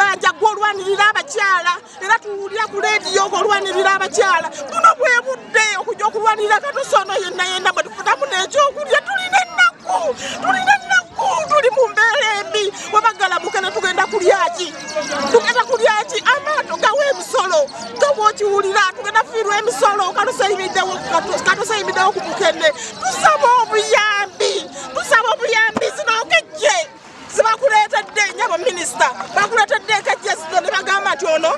Banja gw'olwanirira abakyala era tuwulira ku leediyo gw'olwanirira abakyala buno bwe budde okujja okulwanirira katosono yenna bwe tufutamu n'ekyokulya tulina ennaku tuli mu mbeera embi wabagalamuke ne tugenda kulyaki amaato gawa emisolo toba okiwulira tugenda fiirwa emisolo katosayimiddewo ku mukene tusaba obuyambi zinokejje zibakuleetedde nyabo minisita bakuleetedde ekejje zino ne bagamba nti ono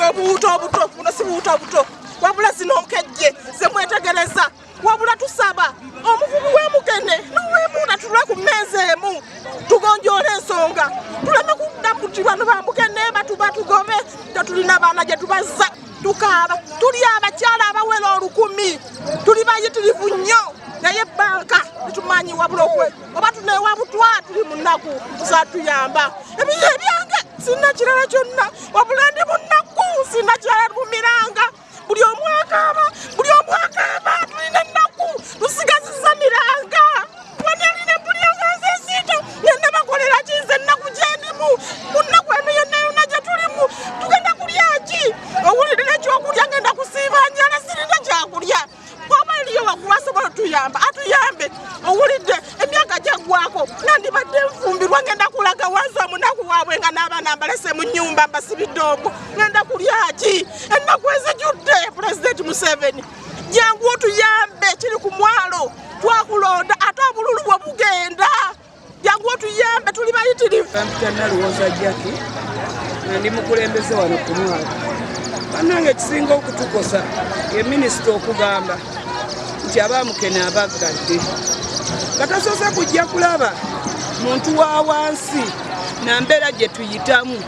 obuwuuta obuto buno si buwuuta obuto wabula zino nkejje zemwetegereza wabula tusaba omuvubi w'emukene n'oweemuuna tulwe ku mmeeza emu tugonjoola ensonga tuleme kudda kuti bano bamukene batugome tetulina baana gye tubazza tukaaba tuli abakyala abawera 1000 tuli bayitirivu nnyo naye banka tetumanyi wabula oba tunewabutwa tuli mu nnaku tuzatuyamba ebiyo ebyange sina kirala kyonna wabula ndi mu nnaku sina kirala mumiranga buli omwakaaba tulina ennaku tusigazizza miranga wanalina bulionga nzesiito nenne bakolera kize ennaku gyendimu mu nnaku eno yonna gye tulimu tugenda kulyaki owulirira ekyokulya ngenda kusiiba njala sirina kyakulya bwaba eriyo wakubasobola atuyambe owulidde emyaka gyaggwako nandibadde nfumbirwa ngenda kulaga wansi omunaku waabwe nga n'abaana mbalese mu nnyumba mbasibidde ogwo ngenda kulyaki ennaku ezijjudde pulezidenti Museveni jangu otuyambe kiri ku mwalo twakulonda ate obululu bwe bugenda jangu otuyambe tuli bayitirivu Nalowooza Jackie ndi mukulembeze wano ku mwalo bannange ekisinga okutukosa ye minisita okugamba nti abamukene abaggadde katasoose kujja kulaba muntu wa wansi na mbeera gye tuyitamu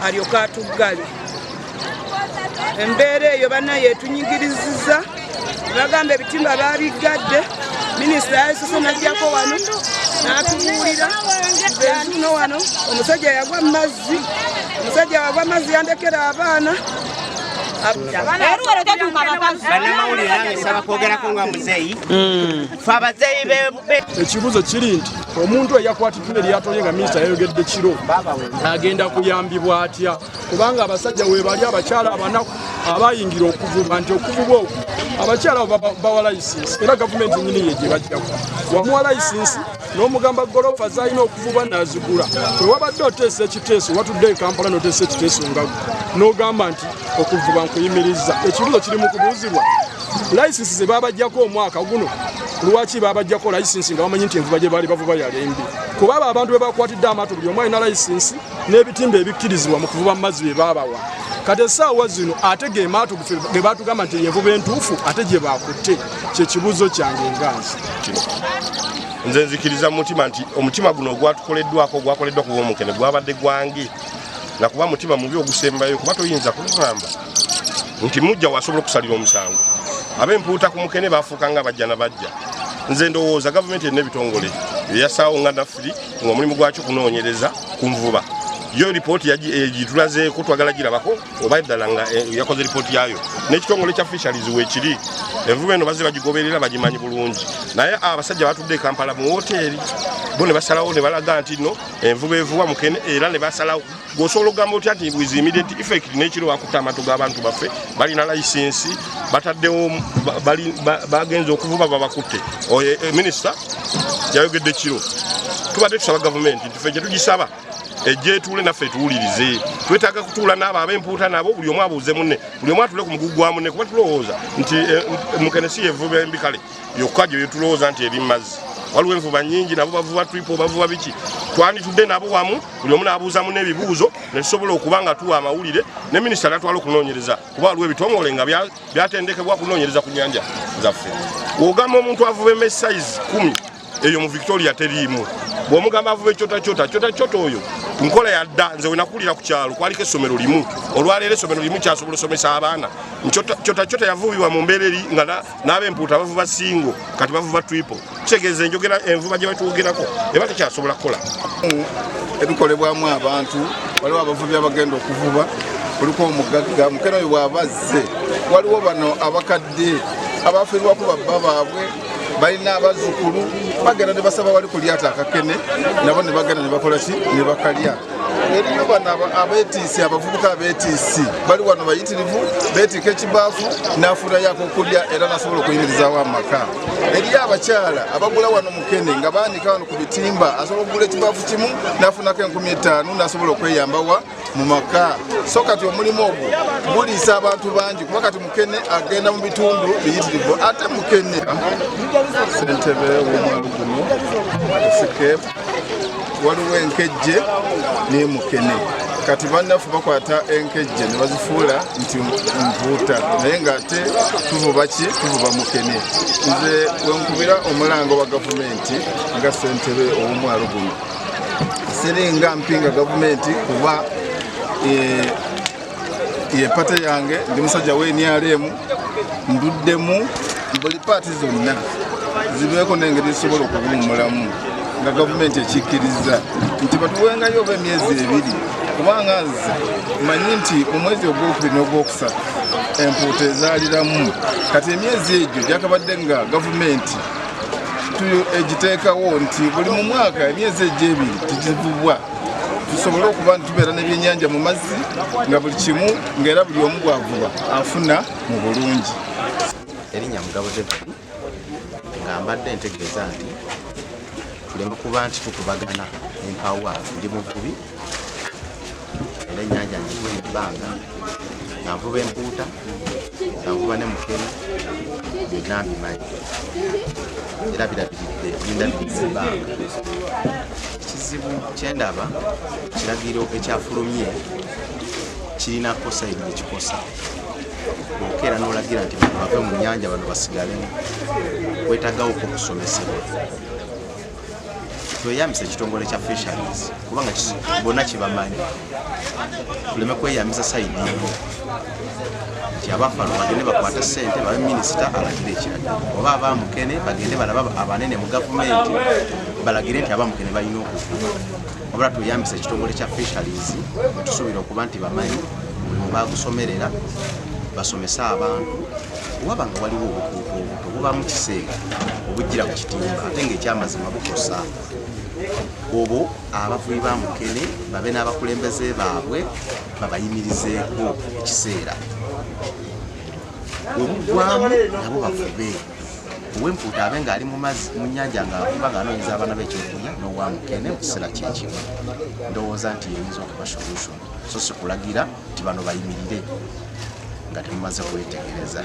alyoka atuggale embeera eyo bannaye etunyigirizizza bagamba ebitimba baabiggadde minisita yayesose najjako wano n'atubuulira ezuno wano omusajja yagwa mazzi yandekera abaana ekibuzo kiri nti omuntu eyakwatiddwa eryatonye nga minisita yayogedde kiro agenda kuyambibwa atya kubanga abasajja webali abakyala abanaku abayingira okuvuba nti okuvuba okwo abakyala bawa layisinsi era gavumenti nyini ye gye bajjaku wamuwa layisinsi n'omugamba golofa zalina okuvuba n'azigula wewabadde oteesa ekiteeso watudde e Kampala n'oteesa ekiteeso nga n'ogamba nti okuvuba nkuyimiriza ekibuzo kiri mu kubuuzibwa layisinsi ze babajjako omwaka guno lwaki babajjako layisinsi nga bamanyi nti envuba gye baali bavuba yali embi kuba abo abantu be bakwatidde amaato buli omu alina layisinsi n'ebitimba ebikkirizibwa mu kuvuba mu mazzi bye baabawa kati essaawa zino ate ge maato ge baatugamba nti envuba entuufu ate gye bakutte kyekibuzo kyange nganzi nze nzikiriza mu mutima nti omutima guno ogwatukoleddwako ogwakoleddwa ku b'omukene gwabadde gwange nakuba mutima mubi ogusembayo kuba toyinza kugamba nti mujja wasobola okusalira omusango ab'empuuta ku mukene baafuuka nga bajja na bajja nze ndowooza gavumenti erina ebitongole eyasaawo nga nafiri ng'omulimu gwakyo kunoonyereza ku nvuba yo lipooti gitulazeeko twagala girabako oba eddala nga yakoze lipooti yayo n'ekitongole kya fisheries weekiri envuba eno bazze bagigoberera bagimanyi bulungi naye abasajja batudde e Kampala mu woteeri bo ne basalawo ne balaga nti no envuba evuba mukene era ne basalawo gwosobola okugamba otya nti with immediate effect n'ekiro wakutta amaato g'abantu baffe balina layisinsi bataddewo bagenza okuvuba babakutte minisita yayogedde kiro tubadde tusaba gavumenti nti ffe gye tugisaba ejje tuule naffe tuwulirize twetaaga kutuula n'abo ab'empuuta nabo buli omu abuuze munne buli omu atule ku mugugu gwa munne kuba tulowooza nti mukene si yevuba embi kale yokka gye tulowooza nti eri mazzi waliwo envuba nnyingi nabo bavuba tripo bavuba biki twanditudde nabo wamu buli omu n'abuuzamu n'ebibuuzo ne tusobola okuba nga tuwa amawulire ne minisita natwala okunoonyereza kuba waliwo ebitongole nga byatendekebwa kunoonyereza ku nnyanja zaffe w'ogamba omuntu avuba emessayizi 10 eyo mu Victoria teriimu bw'omugamba avuba ekyotakyota oyo nkola yadda nze we nakulira ku kyalo kwaliko essomero limu olwaleero essomero limu kyasobola osomesa abaana kyotakyota yavubibwa mu mbeera eri nga n'ab'empuuta bavuba singo kati bavuba triple kitegeeza enjogera envuba gye batwogerako eba tekyasobola kukola ebikolebwamu abantu waliwo abavubi abagenda okuvuba kuliko omugagga mukene oyo bw'abazze waliwo bano abakadde abafiirwako babba baabwe balina abazzukulu bagenda ne basaba wali ku lyato akakene nabo ne bagenda ne bakola ki ne bakalya eriyo bano abeetiisi abavubuka abeetiisi bali wano bayitirivu beetika ekibaafu n'afuula yakokulya era nasobola okuyimirizaawo amaka. Eriyo abakyala abagula wano mukene nga baanika wano ku bitimba asobola okugula ekibaafu kimu n'afunako 50,000 n'asobola okweyambawa mu maka. So kati omulimu ogwo guliisa abantu bangi kuba kati mukene agenda mu bitundu biyitirivu ate mukene. Ssentebe w'omwalo guno esike waliwo enkejje ne mukene. Kati bannaffe bakwata enkejje ne bazifuula nti nvuuta naye ng'ate tuvuba ki tuvuba mukene. Nze wenkubira omulango wa gavumenti nga ssentebe ow'omwalo guno siringa mpinga gavumenti kuba ye pate yange ndi musajja w'NRM nduddemu buli paati zonna zibeeko n'engeri zisobola okuwummulamu nga gavumenti ekikkiriza nti batuwengayo oba emyezi 2 kubanga nze manyi nti omwezi ogwokubiri n'ogwokusatu empuuta ezaaliramu kati emyezi egyo gyakabadde nga gavumenti egiteekawo nti buli mu mwaka emyezi egyo 2 tigivubwa tusobole okuba nti tubeera n'ebyenyanja mu mazzi nga buli kimu ng'era buli omu bwavuba afuna mu bulungi. Erinnya Mugabo David nga mbadde ntegeeza nti tuleme kuba nti tukubagana empawa ndi muvubi era ennyanja njiwa ebbanga nga nvuba empuuta nga nvuba ne mukene byonna mbimanyi era birabiridde bindabiriza ebbanga. Ekizibu kyendaba kiragiro ekyafulumye kirinako sayidi ekikosa okeera n'olagira nti bave mu nnyanja bano basigalemu kwetagawo okusomesebwa. Tweyambisa ekitongole kya fisheries kubanga bonna kibamanyi tuleme kweyambisa sayidi emu nti abafalo bagende bakwata ssente babe minisita alagire ekiragiro oba abamukene bagende balaba abanene mu gavumenti balagire nti abamukene balina okuvuba. Wabula tweyambisa ekitongole kya fisheries tusuubira okuba nti bamanyi mulimu bagusomerera basomesa abantu waba nga waliwo obukuuto obuto buba mu kiseera obujjira ku kitimba ate ng'ekyamazima bukosa. Obwo abavubi ba mukene babe n'abakulembeze baabwe babayimirizeeko ekiseera obugwamu nabo bavube. Ow'empuuta abe ng'ali mu nnyanja ng'avuba ng'anoonyeza abaana b'ekyokulya n'owa mukene mu kiseera kyekimu. Ndowooza nti yeyinza okuba solution so si kulagira nti bano bayimirire nga temumaze kwetegereza.